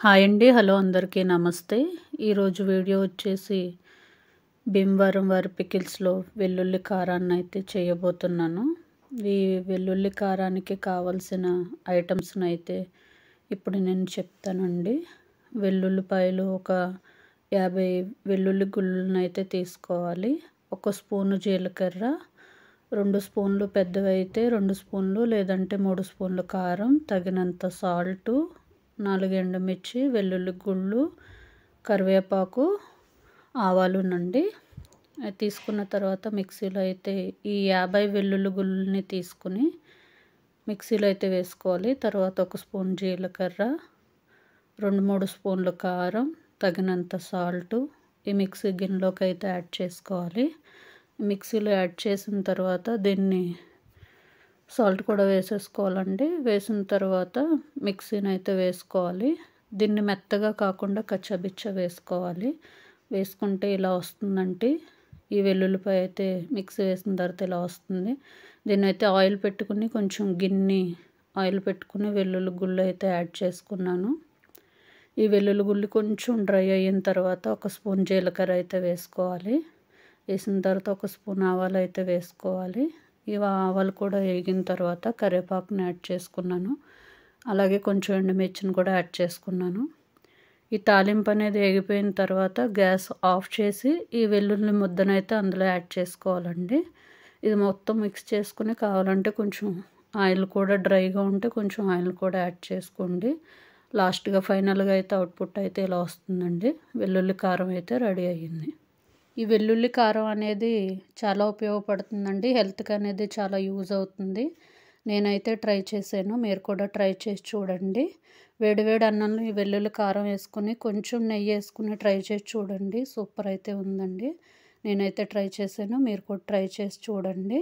Hi అండి. Hello అందరికీ నమస్తే. ఈరోజు వీడియో వచ్చేసి భీమవరం వారి పికిల్స్లో వెల్లుల్లి కారాన్ని అయితే చేయబోతున్నాను. ఈ వెల్లుల్లి కారానికి కావాల్సిన ఐటమ్స్ని అయితే ఇప్పుడు నేను చెప్తానండి. వెల్లుల్లిపాయలు ఒక 50 వెల్లుల్లి గుళ్ళను అయితే తీసుకోవాలి. 1 స్పూను జీలకర్ర, 2 స్పూన్లు పెద్దవి అయితే 2 స్పూన్లు లేదంటే 3 స్పూన్లు కారం, తగినంత సాల్టు, 4 ఎండుమిర్చి, వెల్లుల్లి గుళ్ళు, కరివేపాకు, ఆవాలునండి. తీసుకున్న తర్వాత మిక్సీలో అయితే ఈ 50 వెల్లుల్లి గుళ్ళని తీసుకుని మిక్సీలో అయితే వేసుకోవాలి. తర్వాత 1 స్పూన్ జీలకర్ర, 2-3 స్పూన్లు కారం, తగినంత సాల్టు ఈ మిక్సీ గిన్నెలోకి అయితే యాడ్ చేసుకోవాలి. మిక్సీలో యాడ్ చేసిన తర్వాత దీన్ని సాల్ట్ కూడా వేసేసుకోవాలండి. వేసిన తర్వాత మిక్సీని అయితే వేసుకోవాలి. దీన్ని మెత్తగా కాకుండా కచ్చాబిచ్చా వేసుకోవాలి. వేసుకుంటే ఇలా వస్తుందంటే ఈ వెల్లుల్లిపాయ అయితే మిక్సీ వేసిన తర్వాత ఇలా వస్తుంది. దీన్ని అయితే ఆయిల్ పెట్టుకుని కొంచెం గిన్నె ఆయిల్ పెట్టుకుని వెల్లుల్లి గుళ్ళు అయితే యాడ్ చేసుకున్నాను. ఈ వెల్లుల్లి గుళ్ళు కొంచెం డ్రై అయిన తర్వాత 1 స్పూన్ జీలకర్ర అయితే వేసుకోవాలి. వేసిన తర్వాత 1 స్పూన్ ఆవాలు అయితే వేసుకోవాలి. ఈ ఆవాలు కూడా వేగిన తర్వాత కరివేపాకుని యాడ్ చేసుకున్నాను. అలాగే కొంచెం ఎండుమిర్చిని కూడా యాడ్ చేసుకున్నాను. ఈ తాలింపు అనేది వేగిపోయిన తర్వాత గ్యాస్ ఆఫ్ చేసి ఈ వెల్లుల్లి ముద్దనైతే అందులో యాడ్ చేసుకోవాలండి. ఇది మొత్తం మిక్స్ చేసుకుని కావాలంటే కొంచెం ఆయిల్ కూడా డ్రైగా ఉంటే కొంచెం ఆయిల్ కూడా యాడ్ చేసుకోండి. లాస్ట్గా ఫైనల్గా అయితే అవుట్పుట్ అయితే ఇలా వస్తుందండి. వెల్లుల్లి కారం అయితే రెడీ అయ్యింది. ఈ వెల్లుల్లి కారం అనేది చాలా ఉపయోగపడుతుందండి. హెల్త్కి అనేది చాలా యూజ్ అవుతుంది. నేనైతే ట్రై చేశాను. మీరు కూడా ట్రై చేసి చూడండి. వేడివేడి అన్నంలో ఈ వెల్లుల్లి కారం వేసుకుని కొంచెం నెయ్యి వేసుకుని ట్రై చేసి చూడండి. సూపర్ అయితే ఉందండి. నేనైతే ట్రై చేశాను. మీరు కూడా ట్రై చేసి చూడండి.